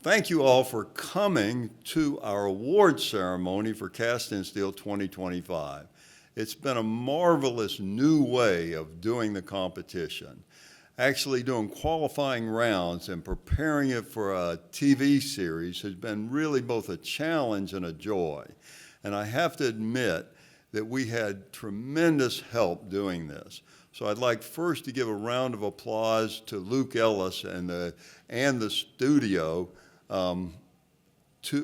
Thank you all for coming to our awards ceremony for Cast in Steel 2025. It's been a marvelous new way of doing the competition. Actually doing qualifying rounds and preparing it for a TV series has been really both a challenge and a joy. And I have to admit that we had tremendous help doing this. So I'd like first to give a round of applause to Luke Ellis and the studio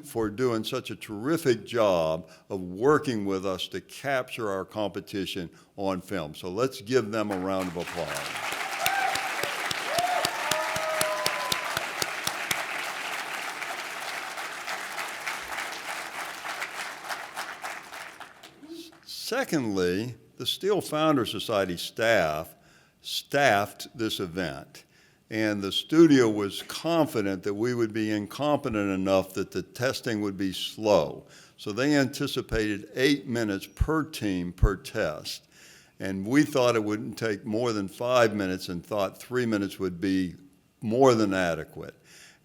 for doing such a terrific job of working with us to capture our competition on film. So let's give them a round of applause. Secondly, the Steel Founders Society staffed this event. And the studio was confident that we would be incompetent enough that the testing would be slow. So they anticipated 8 minutes per team per test. And we thought it wouldn't take more than 5 minutes and thought 3 minutes would be more than adequate.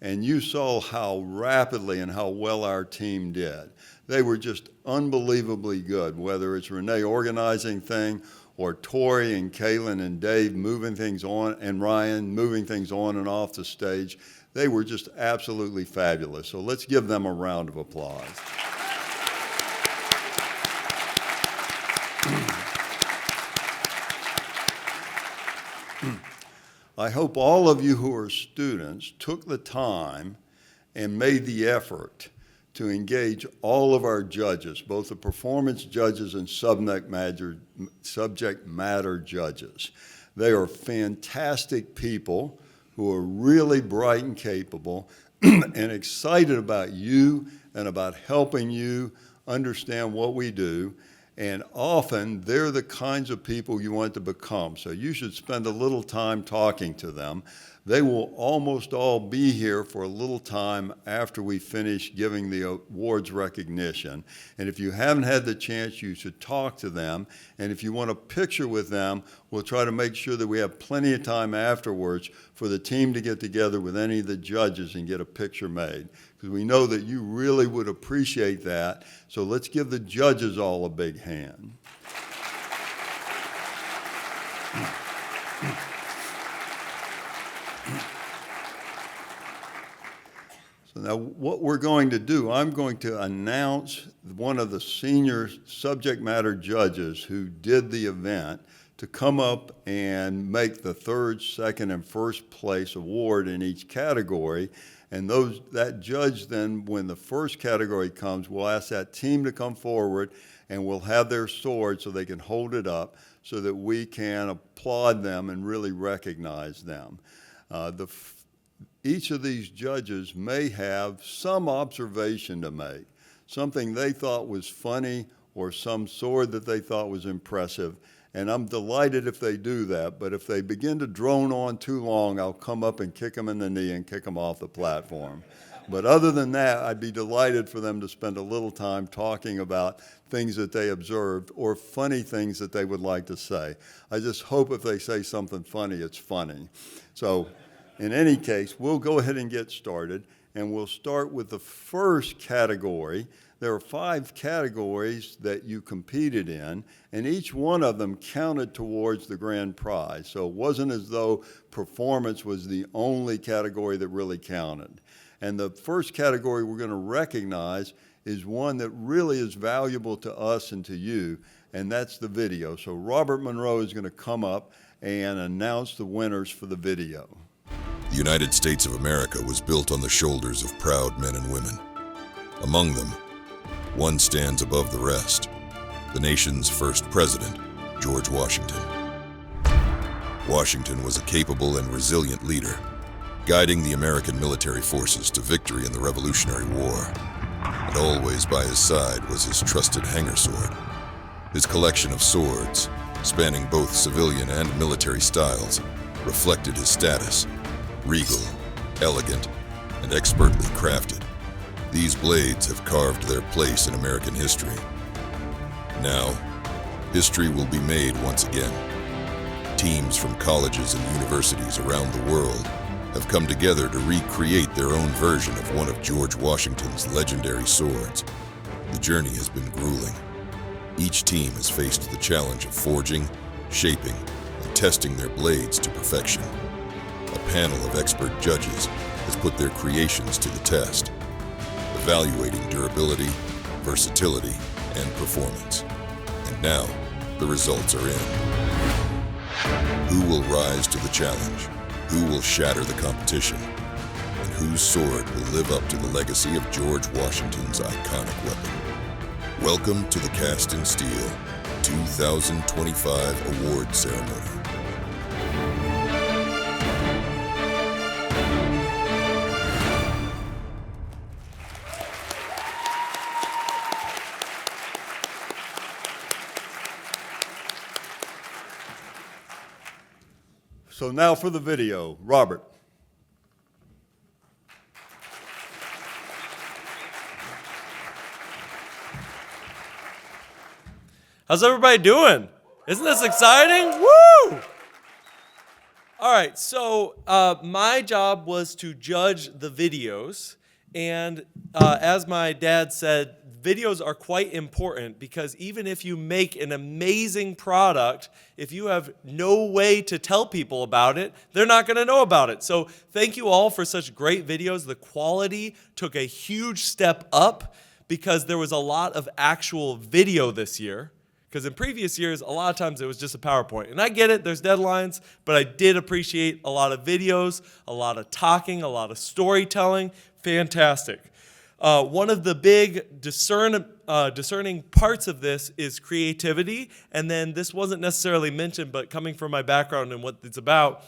And you saw how rapidly and how well our team did. They were just unbelievably good, whether it's Renee organizing thing or Tori and Kaylin and Dave moving things on, and Ryan moving things on and off the stage. They were just absolutely fabulous. So let's give them a round of applause. I hope all of you who are students took the time and made the effort to engage all of our judges, both the performance judges and subject matter judges. They are fantastic people who are really bright and capable and excited about you and about helping you understand what we do. And often they're the kinds of people you want to become. So you should spend a little time talking to them. They will almost all be here for a little time after we finish giving the awards recognition. And if you haven't had the chance, you should talk to them. And if you want a picture with them, we'll try to make sure that we have plenty of time afterwards for the team to get together with any of the judges and get a picture made. Because we know that you really would appreciate that. So let's give the judges all a big hand. So now what we're going to do, I'm going to announce one of the senior subject matter judges who did the event to come up and make the third, second, and first place award in each category. And that judge then, when the first category comes, will ask that team to come forward and we'll have their sword so they can hold it up so that we can applaud them and really recognize them. Each of these judges may have some observation to make, something they thought was funny or some sword that they thought was impressive. And I'm delighted if they do that, but if they begin to drone on too long, I'll come up and kick them in the knee and kick them off the platform. But other than that, I'd be delighted for them to spend a little time talking about things that they observed or funny things that they would like to say. I just hope if they say something funny, it's funny. So in any case, we'll go ahead and get started, and we'll start with the first category. There are 5 categories that you competed in, and each one of them counted towards the grand prize. So it wasn't as though performance was the only category that really counted. And the first category we're going to recognize is one that really is valuable to us and to you, and that's the video. So Robert Monroe is going to come up and announce the winners for the video. The United States of America was built on the shoulders of proud men and women. Among them, one stands above the rest, the nation's first president, George Washington. Washington was a capable and resilient leader, guiding the American military forces to victory in the Revolutionary War. And always by his side was his trusted hanger sword. His collection of swords, spanning both civilian and military styles, reflected his status: regal, elegant, and expertly crafted. These blades have carved their place in American history. Now, history will be made once again. Teams from colleges and universities around the world have come together to recreate their own version of one of George Washington's legendary swords. The journey has been grueling. Each team has faced the challenge of forging, shaping, and testing their blades to perfection. A panel of expert judges has put their creations to the test, evaluating durability, versatility, and performance. And now, the results are in. Who will rise to the challenge? Who will shatter the competition? And whose sword will live up to the legacy of George Washington's iconic weapon? Welcome to the Cast in Steel 2025 Award Ceremony. So now for the video. Robert. How's everybody doing? Isn't this exciting? Woo! All right, so my job was to judge the videos, and as my dad said, videos are quite important because even if you make an amazing product, if you have no way to tell people about it, they're not going to know about it. So thank you all for such great videos. The quality took a huge step up because there was a lot of actual video this year. Because in previous years, a lot of times it was just a PowerPoint. And I get it, there's deadlines, but I did appreciate a lot of videos, a lot of talking, a lot of storytelling. Fantastic. One of the big discerning parts of this is creativity. And then this wasn't necessarily mentioned, but coming from my background and what it's about,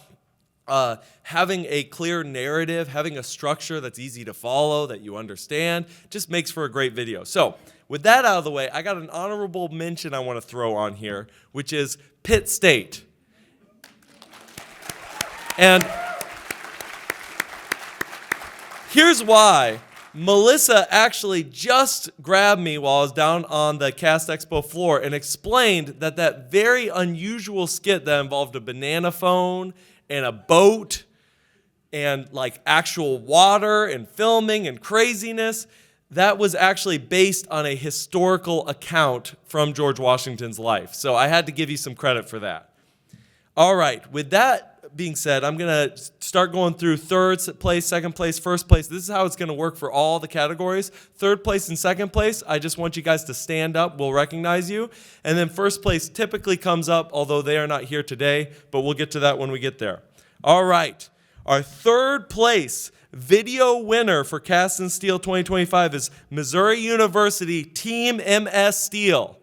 having a clear narrative, having a structure that's easy to follow, that you understand, just makes for a great video. So with that out of the way, I got an honorable mention I want to throw on here, which is Pitt State. And here's why. Melissa actually just grabbed me while I was down on the Cast Expo floor and explained that that very unusual skit that involved a banana phone and a boat and like actual water and filming and craziness, that was actually based on a historical account from George Washington's life. So I had to give you some credit for that. All right, with that being said, I'm going to start going through third place, second place, first place. This is how it's going to work for all the categories. Third place and second place, I just want you guys to stand up. We'll recognize you. And then first place typically comes up, although they are not here today, but we'll get to that when we get there. All right, our third place video winner for Cast in Steel 2025 is Missouri University Team MS Steel.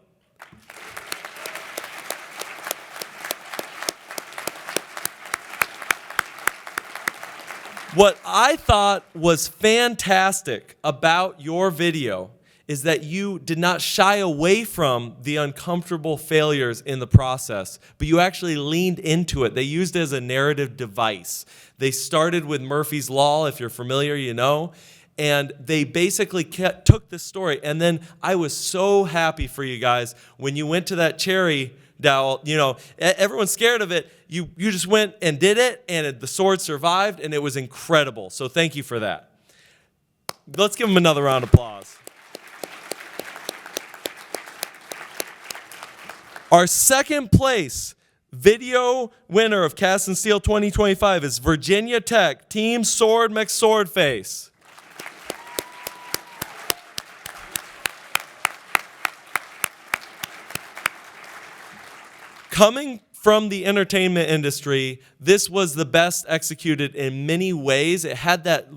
What I thought was fantastic about your video is that you did not shy away from the uncomfortable failures in the process, but you actually leaned into it. They used it as a narrative device. They started with Murphy's Law, if you're familiar, you know, and they basically took the story. And then I was so happy for you guys when you went to that cherry dowel. You know, everyone's scared of it. You just went and did it, and the sword survived, and it was incredible. So thank you for that. Let's give them another round of applause. Our second place video winner of Cast in Steel 2025 is Virginia Tech Team Sword McSwordface. Coming from the entertainment industry, this was the best executed in many ways. It had that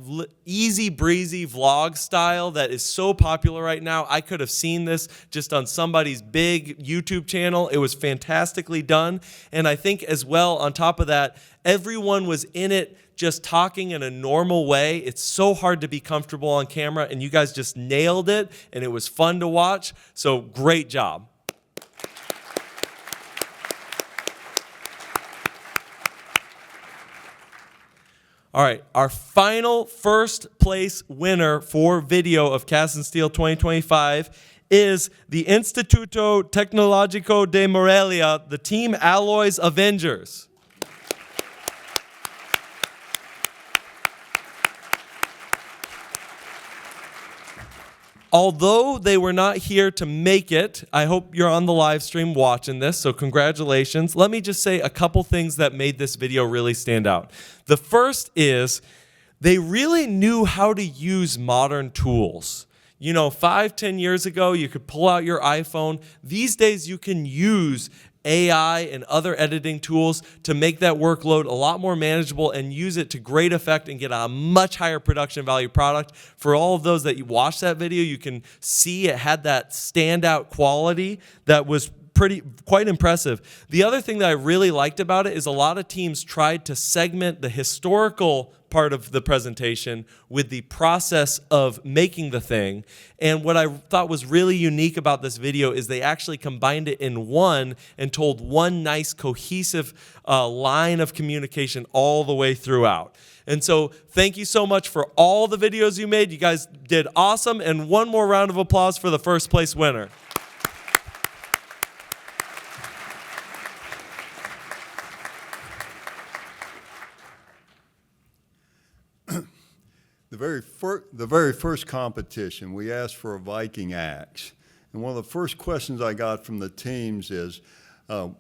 easy breezy vlog style that is so popular right now. I could have seen this just on somebody's big YouTube channel. It was fantastically done. And I think as well, on top of that, everyone was in it just talking in a normal way. It's so hard to be comfortable on camera, and you guys just nailed it, and it was fun to watch. So great job. All right, our final first place winner for video of Cast in Steel 2025 is the Instituto Tecnológico de Morelia, the Team Alloys Avengers. although they were not here to make it, I hope you're on the live stream watching this, so congratulations. Let me just say a couple things that made this video really stand out. The first is they really knew how to use modern tools. You know, 5-10 years ago, you could pull out your iPhone. These days, you can use AI and other editing tools to make that workload a lot more manageable and use it to great effect and get a much higher production value product. For all of those that you watched that video, you can see it had that standout quality that was quite impressive. The other thing that I really liked about it is a lot of teams tried to segment the historical part of the presentation with the process of making the thing. And what I thought was really unique about this video is they actually combined it in one and told one nice cohesive line of communication all the way throughout. And so thank you so much for all the videos you made. You guys did awesome. And one more round of applause for the first place winner. The very first competition, we asked for a Viking axe. And one of the first questions I got from the teams is,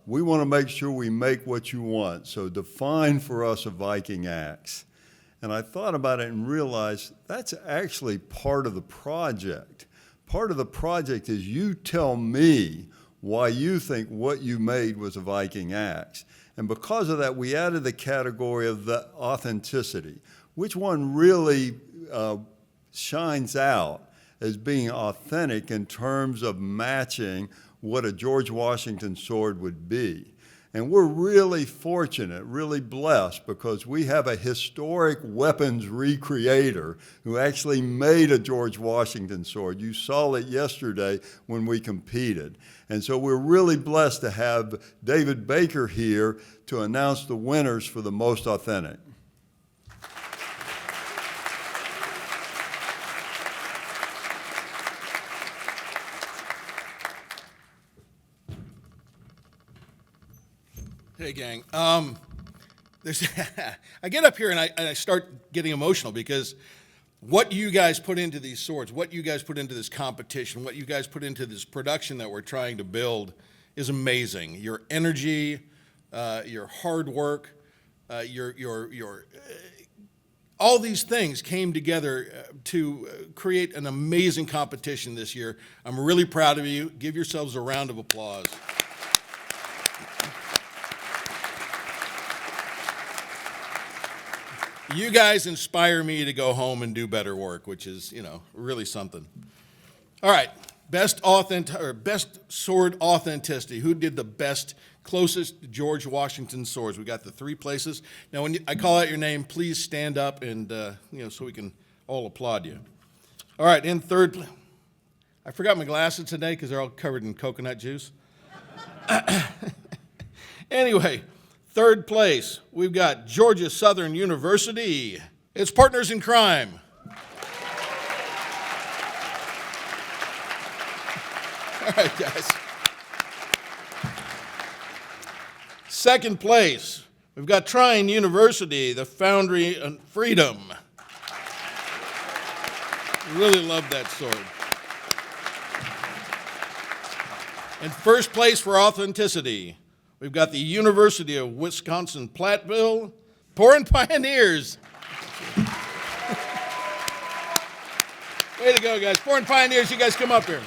we want to make sure we make what you want, so define for us a Viking axe. And I thought about it and realized that's actually part of the project. Part of the project is you tell me why you think what you made was a Viking axe. And because of that, we added the category of the authenticity. Which one really shines out as being authentic in terms of matching what a George Washington sword would be? And we're really fortunate, really blessed, because we have a historic weapons recreator who actually made a George Washington sword. You saw it yesterday when we competed. And so we're really blessed to have David Baker here to announce the winners for the most authentic. Hey, gang. I get up here and I start getting emotional because what you guys put into these swords, what you guys put into this competition, what you guys put into this production that we're trying to build is amazing. Your energy, your hard work, all these things came together to create an amazing competition this year. I'm really proud of you. Give yourselves a round of applause. You guys inspire me to go home and do better work, which is, really something. All right, best sword authenticity. Who did the best, closest George Washington swords? We got the 3 places. Now, when I call out your name, please stand up and, so we can all applaud you. All right, in third, I forgot my glasses today because they're all covered in coconut juice. Anyway. Third place, we've got Georgia Southern University. It's Partners in Crime. All right, guys. Second place, we've got Trine University, the Foundry and Freedom. Really love that sword. And first place for authenticity, we've got the University of Wisconsin-Platteville, Pouring Pioneers. Way to go, guys. Pouring Pioneers, you guys come up here.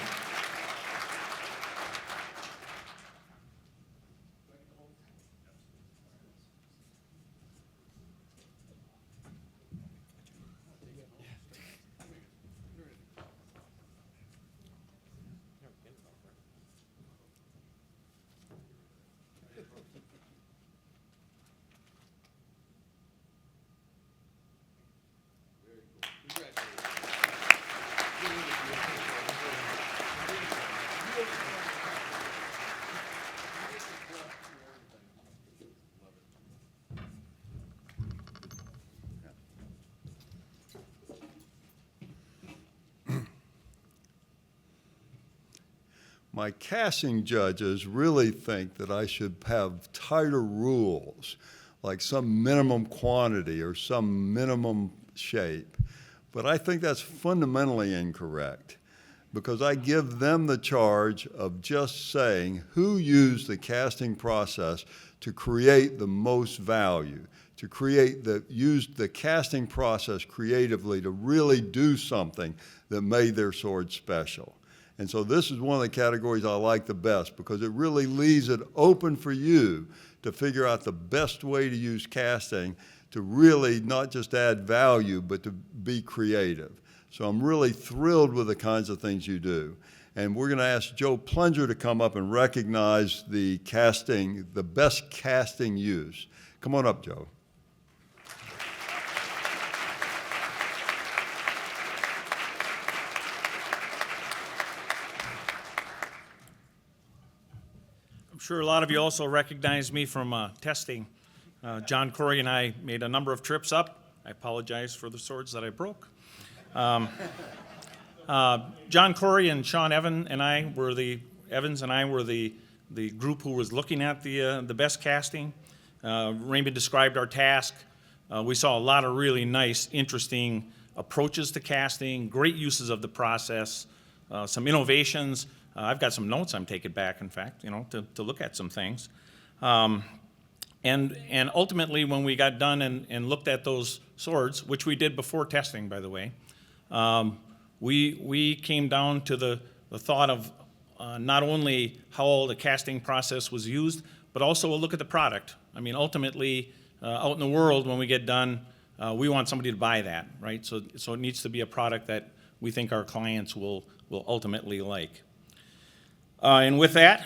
My casting judges really think that I should have tighter rules, like some minimum quantity or some minimum shape. But I think that's fundamentally incorrect. because I give them the charge of just saying who used the casting process to create the most value, to use the casting process creatively to really do something that made their sword special. And so this is one of the categories I like the best, because it really leaves it open for you to figure out the best way to use casting to really not just add value, but to be creative. So I'm really thrilled with the kinds of things you do. And we're going to ask Joe Plunger to come up and recognize the best casting use. Come on up, Joe. I'm sure a lot of you also recognize me from testing. John Corey and I made a number of trips up. I apologize for the swords that I broke. John Corey and Sean Evans and I were the group who was looking at the best casting. Raymond described our task. We saw a lot of really nice, interesting approaches to casting, great uses of the process, some innovations. I've got some notes I'm taking back, in fact, to look at some things. And ultimately, when we got done and looked at those swords, which we did before testing, by the way, we came down to the thought of not only how the casting process was used, but also a look at the product. I mean, ultimately, out in the world, when we get done, we want somebody to buy that, right? So it needs to be a product that we think our clients will ultimately like. And with that,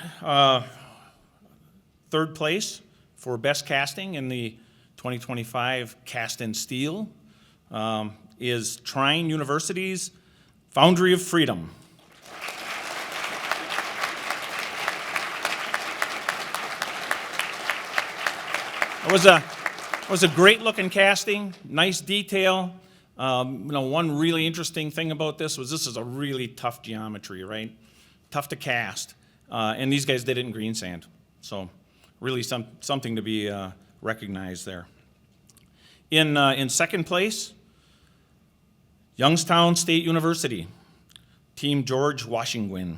third place for best casting in the 2025 Cast in Steel is Trine University's Foundry of Freedom. It was a great looking casting, nice detail. One really interesting thing about this is a really tough geometry, right? Tough to cast, and these guys did it in green sand. So really something to be recognized there. In second place, Youngstown State University, Team George Washington.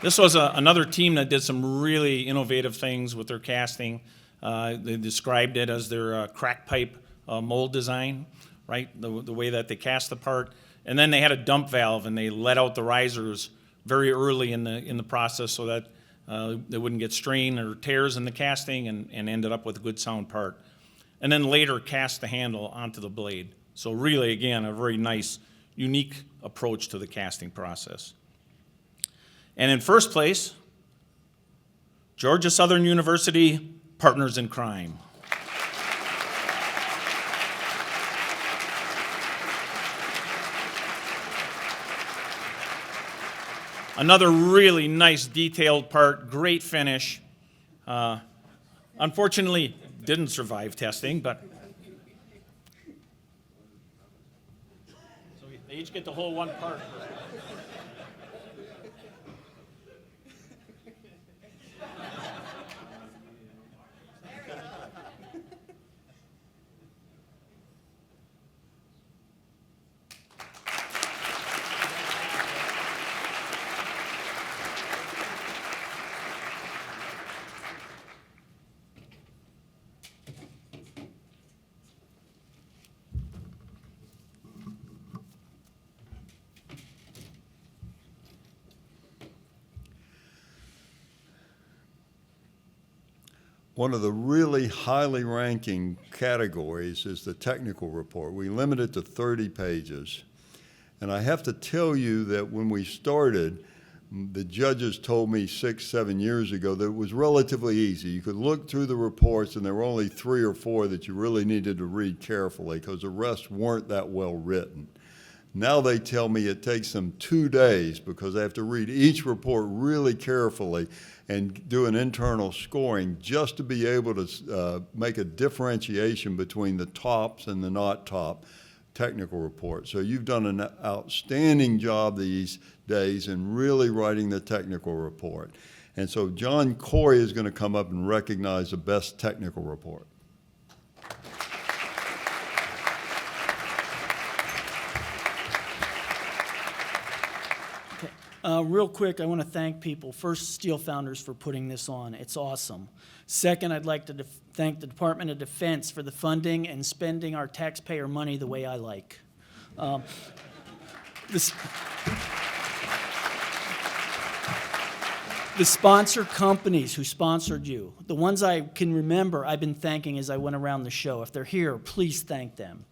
This was another team that did some really innovative things with their casting. They described it as their crack pipe mold design, right? The way that they cast the part. And then they had a dump valve, and they let out the risers very early in the process so that they wouldn't get strain or tears in the casting, and ended up with a good sound part. And then later cast the handle onto the blade. So really, again, a very nice, unique approach to the casting process. And in first place, Georgia Southern University, Partners in Crime. Another really nice detailed part, great finish. Unfortunately, didn't survive testing, but so they each get the whole one part. One of the really highly ranking categories is the technical report. We limit it to 30 pages. And I have to tell you that when we started, the judges told me 6, 7 years ago that it was relatively easy. You could look through the reports, and there were only 3 or 4 that you really needed to read carefully, because the rest weren't that well written. Now they tell me it takes them 2 days, because they have to read each report really carefully and do an internal scoring just to be able to make a differentiation between the tops and the not top technical reports. So you've done an outstanding job these days in really writing the technical report. And so John Corey is going to come up and recognize the best technical report. Real quick, I want to thank people. First, Steel Founders for putting this on. It's awesome. Second, I'd like to thank the Department of Defense for the funding and spending our taxpayer money the way I like. The sponsor companies who sponsored you, the ones I can remember I've been thanking as I went around the show. If they're here, please thank them.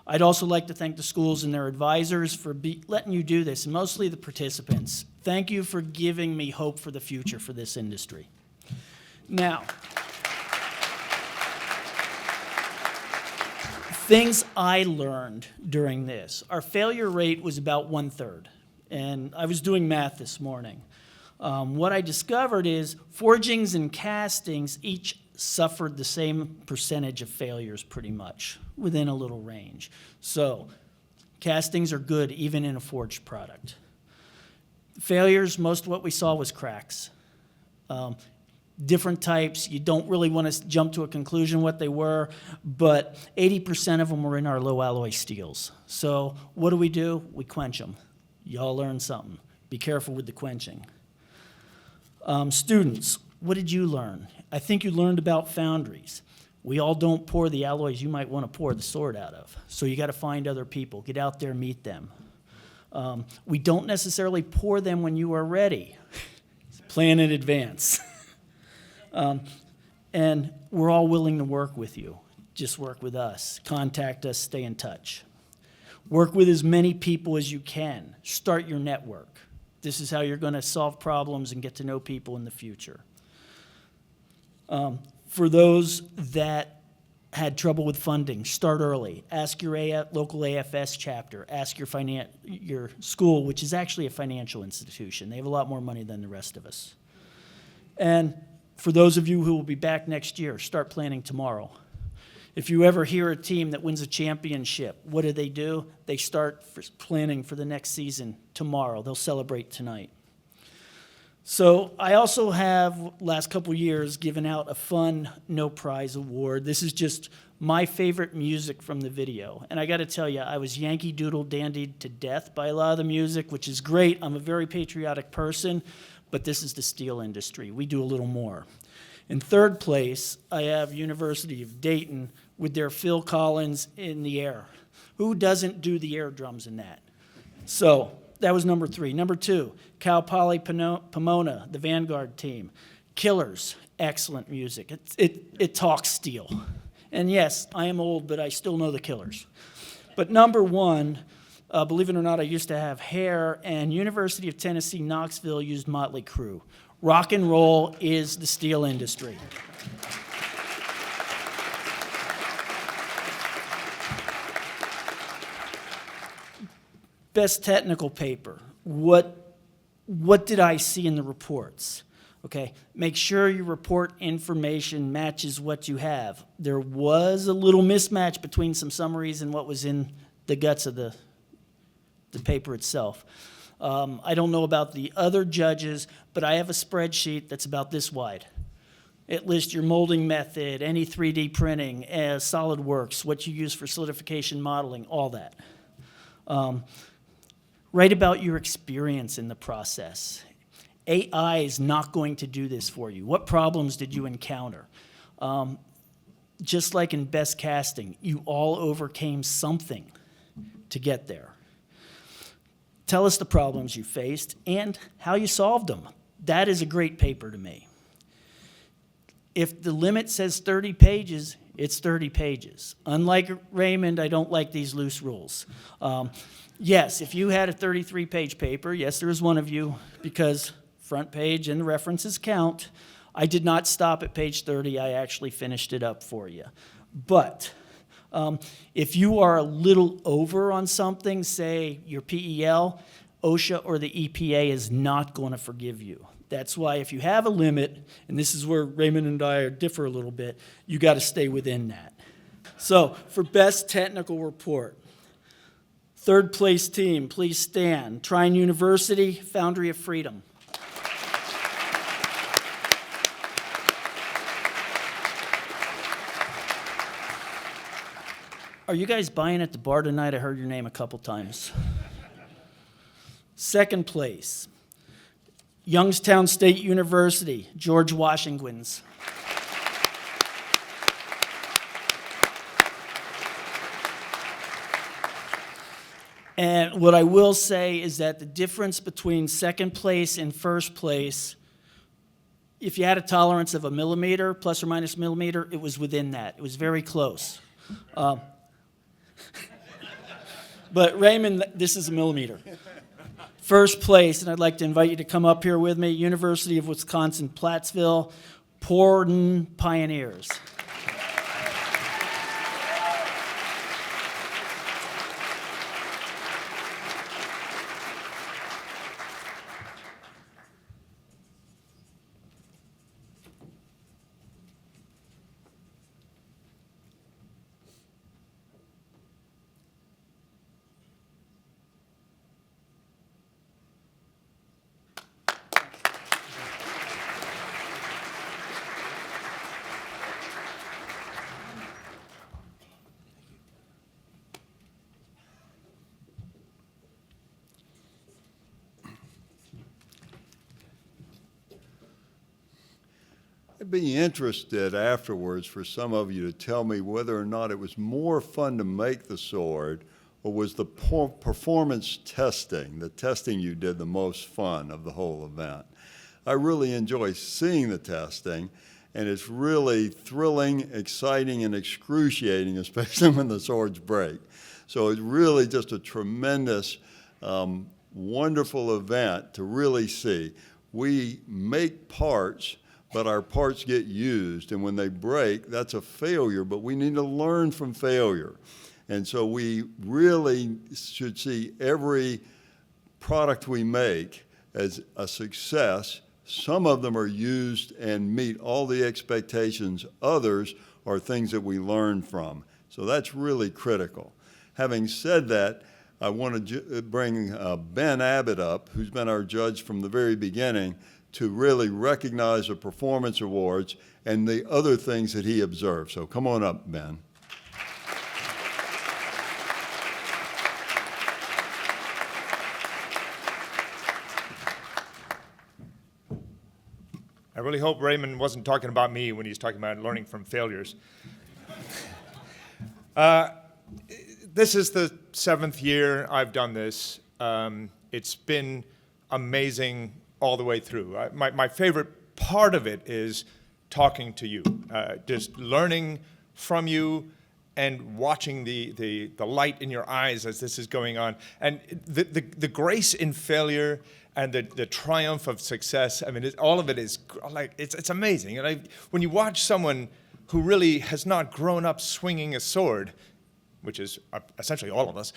I'd also like to thank the schools and their advisors for letting you do this, and mostly the participants. Thank you for giving me hope for the future for this industry. Now, things I learned during this. Our failure rate was about 1/3, and I was doing math this morning. What I discovered is forgings and castings each suffered the same percentage of failures pretty much, within a little range. So castings are good even in a forged product. Failures, most of what we saw was cracks. Different types, you don't really want to jump to a conclusion what they were, but 80% of them were in our low alloy steels. So what do? We quench them. Y'all learned something. Be careful with the quenching. Students, what did you learn? I think you learned about foundries. We all don't pour the alloys you might want to pour the sword out of. So you got to find other people. Get out there, meet them. We don't necessarily pour them when you are ready. Plan in advance. And we're all willing to work with you. Just work with us. Contact us. Stay in touch. Work with as many people as you can. Start your network. This is how you're going to solve problems and get to know people in the future. For those that had trouble with funding, start early. Ask your local AFS chapter. Ask your school, which is actually a financial institution. They have a lot more money than the rest of us. And for those of you who will be back next year, start planning tomorrow. If you ever hear a team that wins a championship, what do? They start planning for the next season tomorrow. They'll celebrate tonight. So I also have, last couple years, given out a fun no prize award. This is just my favorite music from the video. And I got to tell you, I was Yankee Doodle dandied to death by a lot of the music, which is great. I'm a very patriotic person, but this is the steel industry. We do a little more. In third place, I have University of Dayton with their Phil Collins in the air. Who doesn't do the air drums in that? So that was number 3. Number 2, Cal Poly Pomona, the Vanguard team. Killers, excellent music. It talks steel. And yes, I am old, but I still know the Killers. But number 1, believe it or not, I used to have hair, and University of Tennessee, Knoxville used Motley Crue. Rock and roll is the steel industry. Best technical paper. What did I see in the reports? Okay, make sure your report information matches what you have. There was a little mismatch between some summaries and what was in the guts of the paper itself. I don't know about the other judges, but I have a spreadsheet that's about this wide. It lists your molding method, any 3D printing, SolidWorks, what you use for solidification modeling, all that. Write about your experience in the process. AI is not going to do this for you. What problems did you encounter? Just like in best casting, you all overcame something to get there. Tell us the problems you faced and how you solved them. That is a great paper to me. If the limit says 30 pages, it's 30 pages. Unlike Raymond, I don't like these loose rules. Yes, if you had a 33-page paper, yes, there is one of you, because front page and the references count. I did not stop at page 30. I actually finished it up for you. But if you are a little over on something, say your PEL, OSHA or the EPA is not going to forgive you. That's why if you have a limit, and this is where Raymond and I differ a little bit, you got to stay within that. So for best technical report, third place team, please stand. Trine University, Foundry of Freedom. Are you guys buying at the bar tonight? I heard your name a couple times. Second place, Youngstown State University, George Washington's. And what I will say is that the difference between second place and first place, if you had a tolerance of a millimeter, plus or minus millimeter, it was within that. It was very close. But Raymond, this is a millimeter. First place, and I'd like to invite you to come up here with me, University of Wisconsin-Plattsville, Porden Pioneers. I'd be interested afterwards for some of you to tell me whether or not it was more fun to make the sword, or was the performance testing, the testing you did, the most fun of the whole event. I really enjoy seeing the testing, and it's really thrilling, exciting, and excruciating, especially when the swords break. So it's really just a tremendous, wonderful event to really see. We make parts, but our parts get used, and when they break, that's a failure, but we need to learn from failure. And so we really should see every product we make as a success. Some of them are used and meet all the expectations. Others are things that we learn from. So that's really critical. Having said that, I want to bring Ben Abbott up, who's been our judge from the very beginning, to really recognize the performance awards and the other things that he observed. So come on up, Ben. I really hope Raymond wasn't talking about me when he's talking about learning from failures. This is the 7th year I've done this. It's been amazing all the way through. My favorite part of it is talking to you, just learning from you and watching the light in your eyes as this is going on. And the grace in failure and the triumph of success, I mean, all of it is like, it's amazing. And when you watch someone who really has not grown up swinging a sword, which is essentially all of us,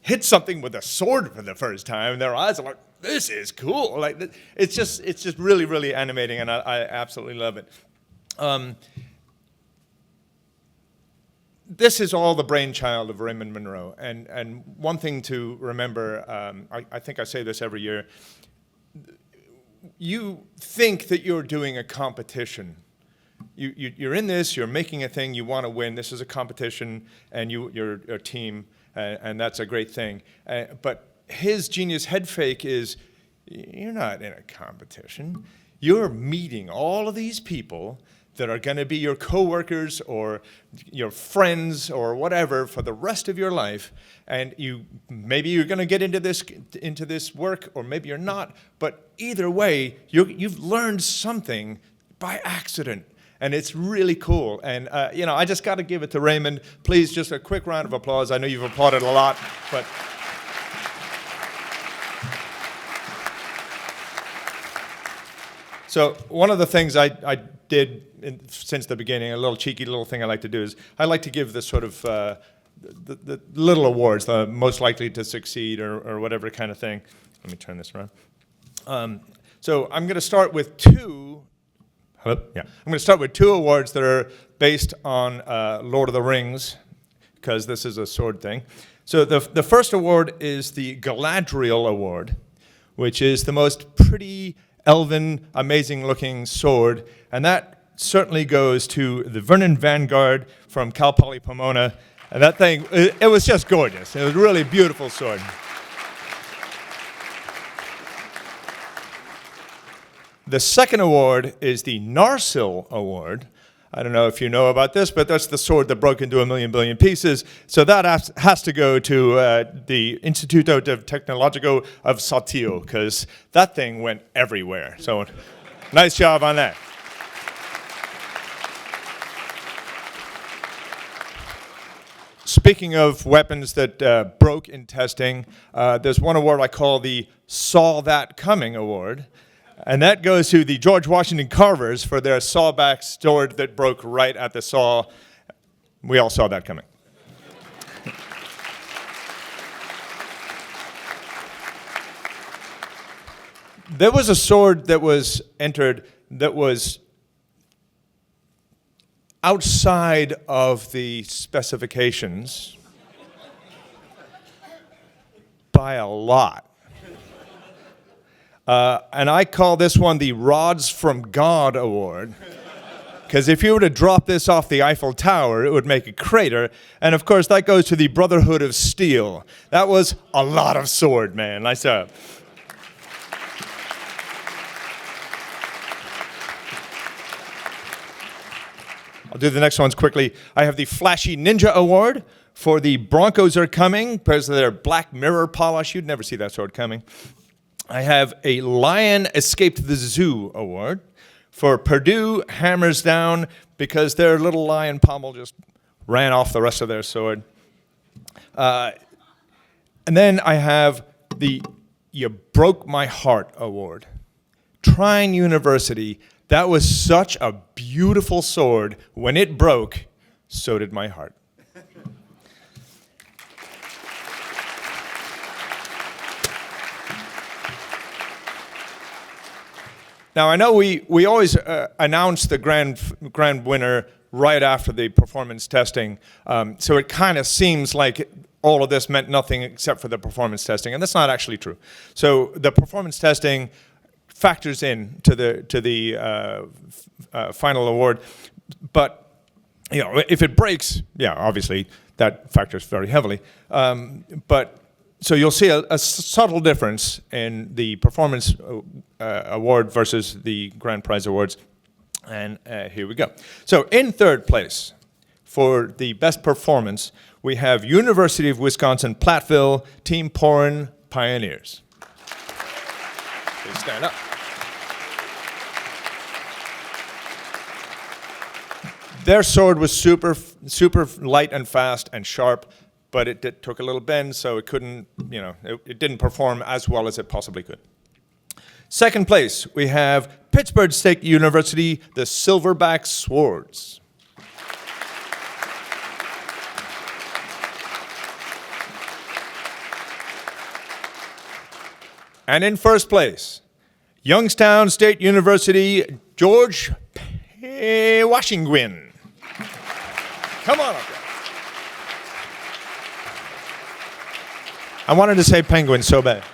hit something with a sword for the first time, their eyes are like, this is cool. Like, it's just really, really animating, and I absolutely love it. This is all the brainchild of Raymond Monroe, and one thing to remember, I think I say this every year, you think that you're doing a competition. You're in this, you're making a thing, you want to win, this is a competition, and you're a team, and that's a great thing. But his genius head fake is, you're not in a competition. You're meeting all of these people that are going to be your coworkers or your friends or whatever for the rest of your life, and maybe you're going to get into this work, or maybe you're not. But either way, you've learned something by accident. And it's really cool. And, I just got to give it to Raymond. Please, just a quick round of applause. I know you've applauded a lot, but. So one of the things I did since the beginning, a little cheeky little thing I like to do is I like to give this sort of the little awards, the most likely to succeed or whatever kind of thing. Let me turn this around. So I'm going to start with two. Hello? Yeah. I'm going to start with 2 awards that are based on Lord of the Rings, because this is a sword thing. So the first award is the Galadriel Award, which is the most pretty, elven, amazing-looking sword, and that certainly goes to the Vernon Vanguard from Cal Poly Pomona. And that thing, it was just gorgeous. It was a really beautiful sword. The second award is the Narsil Award. I don't know if you know about this, but that's the sword that broke into 1,000,000,000 billion pieces. So that has to go to the Instituto Tecnologico of Saltillo, because that thing went everywhere. So nice job on that. Speaking of weapons that broke in testing, there's one award I call the Saw That Coming Award. And that goes to the George Washington Carvers for their sawback sword that broke right at the saw. We all saw that coming. There was a sword that was entered that was outside of the specifications by a lot. And I call this one the Rods from God Award, because if you were to drop this off the Eiffel Tower, it would make a crater. And of course, that goes to the Brotherhood of Steel. That was a lot of sword, man. Nice job. I'll do the next ones quickly. I have the Flashy Ninja Award for the Broncos Are Coming, because of their black mirror polish. You'd never see that sword coming. I have a Lion Escaped the Zoo Award for Purdue Hammers Down, because their little lion pommel just ran off the rest of their sword. And then I have the You Broke My Heart Award. Trine University, that was such a beautiful sword. When it broke, so did my heart. Now, I know we always announce the grand winner right after the performance testing, so it kind of seems like all of this meant nothing except for the performance testing, and that's not actually true. So the performance testing factors in to the final award, but if it breaks, yeah, obviously that factors very heavily, but. So you'll see a subtle difference in the performance award versus the grand prize awards. And here we go. So in third place for the best performance, we have University of Wisconsin-Platteville Team Porin Pioneers. Please stand up. Their sword was super light and fast and sharp, but it took a little bend, so it couldn't, it didn't perform as well as it possibly could. Second place, we have Pittsburgh State University, the Silverback Swords. And in first place, Youngstown State University, George Washington. Come on up there. I wanted to say penguin so bad.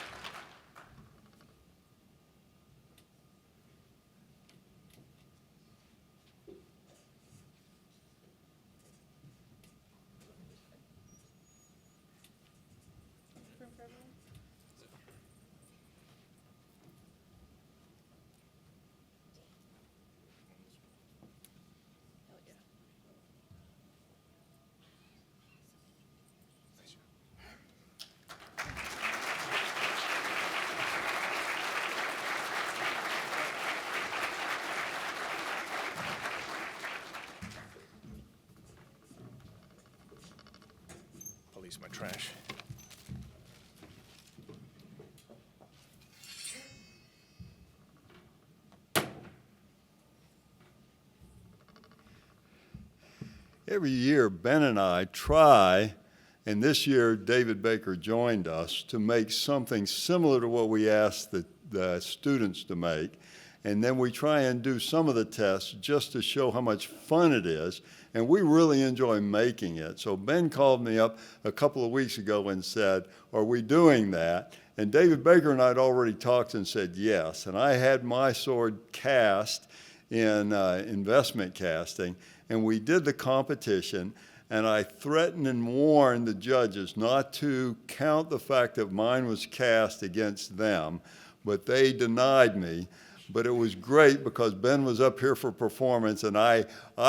Police my trash. Every year, Ben and I try, and this year David Baker joined us, to make something similar to what we asked the students to make. And then we try and do some of the tests just to show how much fun it is. And we really enjoy making it. So Ben called me up a couple of weeks ago and said, are we doing that? And David Baker and I had already talked and said yes. And I had my sword cast in investment casting. And we did the competition. And I threatened and warned the judges not to count the fact that mine was cast against them. But they denied me. but it was great because Ben was up here for performance, and I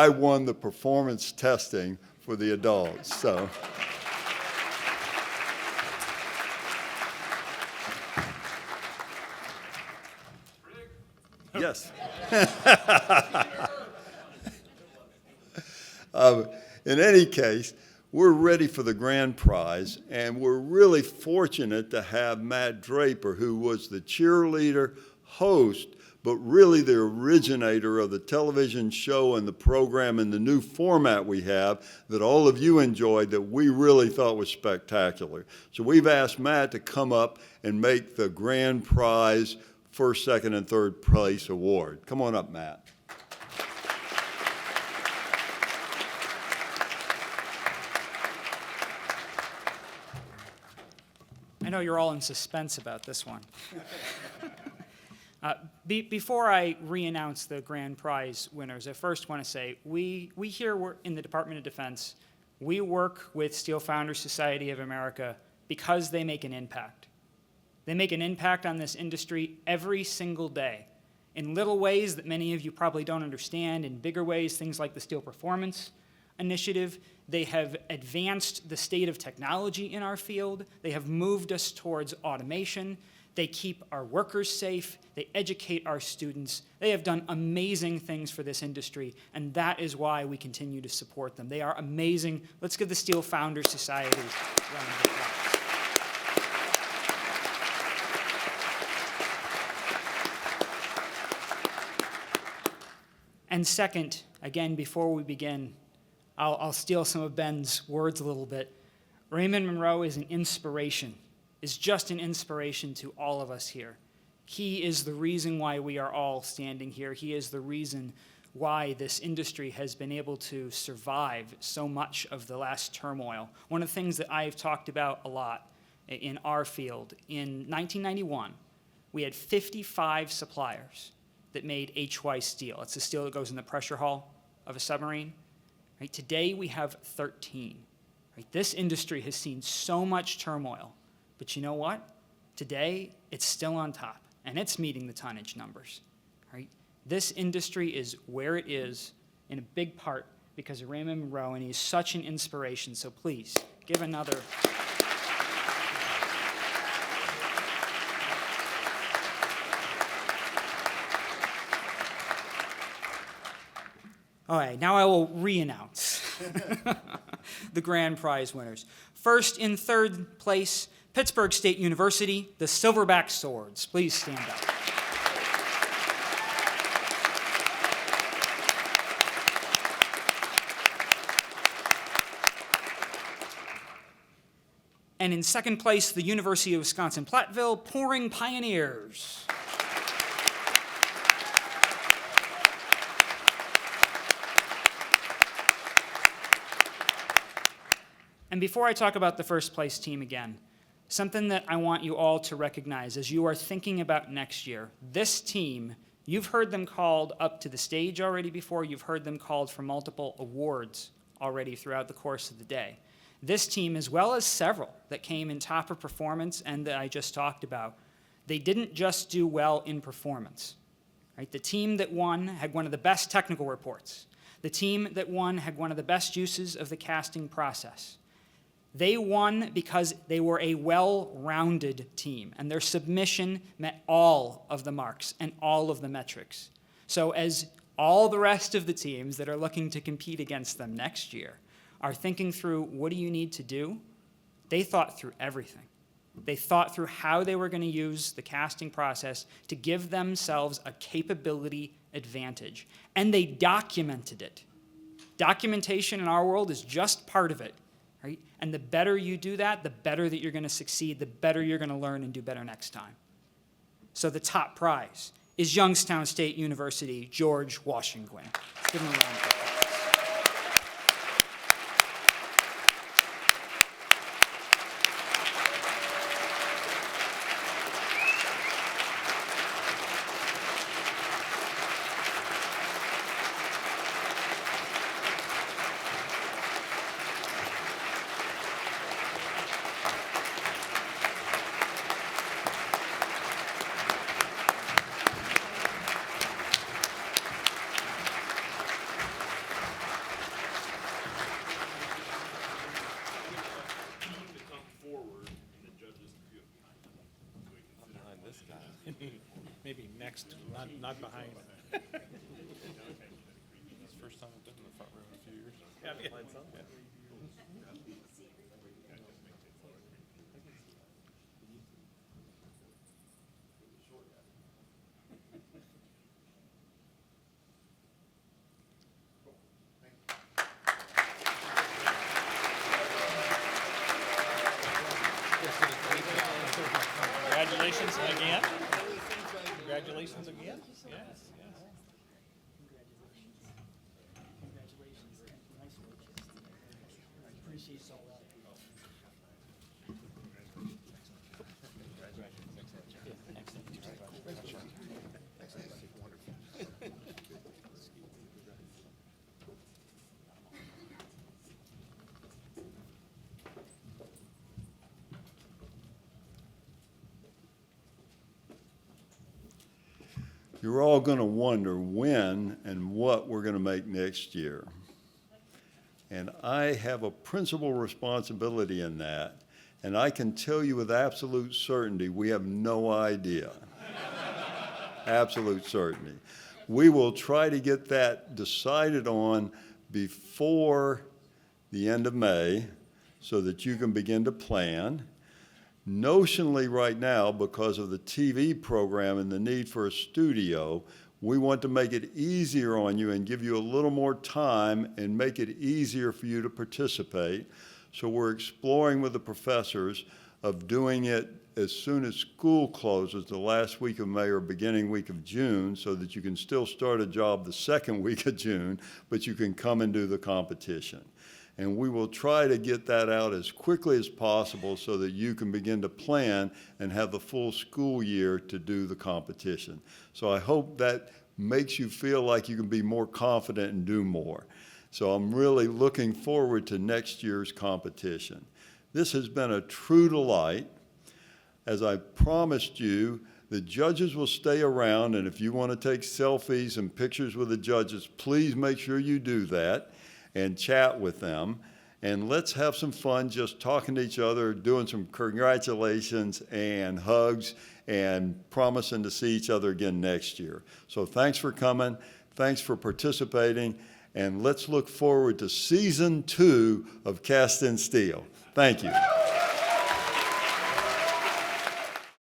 won the performance testing for the adults. So. Yes. In any case, we're ready for the grand prize, and we're really fortunate to have Matt Draper, who was the cheerleader, host, but really the originator of the television show and the program and the new format we have that all of you enjoyed that we really thought was spectacular. So we've asked Matt to come up and make the grand prize first, second, and third place award. Come on up, Matt. I know you're all in suspense about this one. Before I re-announce the grand prize winners, I first want to say we here in the Department of Defense, we work with Steel Founders Society of America because they make an impact. They make an impact on this industry every single day in little ways that many of you probably don't understand, in bigger ways, things like the Steel Performance Initiative. They have advanced the state of technology in our field. They have moved us towards automation. They keep our workers safe. They educate our students. They have done amazing things for this industry, and that is why we continue to support them. They are amazing. Let's give the Steel Founders Society a round of applause. And second, again, before we begin, I'll steal some of Ben's words a little bit. Raymond Monroe is an inspiration, is just an inspiration to all of us here. He is the reason why we are all standing here. He is the reason why this industry has been able to survive so much of the last turmoil. One of the things that I've talked about a lot in our field, in 1991, we had 55 suppliers that made HY steel. It's the steel that goes in the pressure hull of a submarine. Right? Today we have 13. Right? This industry has seen so much turmoil, but you know what? Today it's still on top, and it's meeting the tonnage numbers. Right? This industry is where it is in a big part because of Raymond Monroe, and he's such an inspiration. So please give another. All right, now I will re-announce the grand prize winners. First in third place, Pittsburgh State University, the Silverback Swords. Please stand up. And in second place, the University of Wisconsin-Platteville, Pouring Pioneers. And before I talk about the first place team again, something that I want you all to recognize as you are thinking about next year, this team, you've heard them called up to the stage already before, you've heard them called for multiple awards already throughout the course of the day. This team, as well as several that came in top of performance and that I just talked about, they didn't just do well in performance. Right? The team that won had one of the best technical reports. The team that won had one of the best uses of the casting process. They won because they were a well-rounded team, and their submission met all of the marks and all of the metrics. So as all the rest of the teams that are looking to compete against them next year are thinking through what do you need to do, they thought through everything. They thought through how they were going to use the casting process to give themselves a capability advantage, and they documented it. Documentation in our world is just part of it. Right? And the better you do that, the better that you're going to succeed, the better you're going to learn and do better next time. So the top prize is Youngstown State University, George Washington. Let's give him a round of applause. next, not behind. First time I've been in the front row in a few years. Congratulations again. Congratulations again. Yes. You're all going to wonder when and what we're going to make next year. And I have a principal responsibility in that. And I can tell you with absolute certainty, we have no idea. Absolute certainty. We will try to get that decided on before the end of May so that you can begin to plan. Notionally right now, because of the TV program and the need for a studio, we want to make it easier on you and give you a little more time and make it easier for you to participate. So we're exploring with the professors of doing it as soon as school closes, the last week of May or beginning week of June, so that you can still start a job the second week of June, but you can come and do the competition. And we will try to get that out as quickly as possible so that you can begin to plan and have the full school year to do the competition. So I hope that makes you feel like you can be more confident and do more. So I'm really looking forward to next year's competition. This has been a true delight. As I promised you, the judges will stay around, and if you want to take selfies and pictures with the judges, please make sure you do that and chat with them. And let's have some fun just talking to each other, doing some congratulations and hugs, and promising to see each other again next year. So thanks for coming. Thanks for participating. And let's look forward to season 2 of Cast in Steel. Thank you.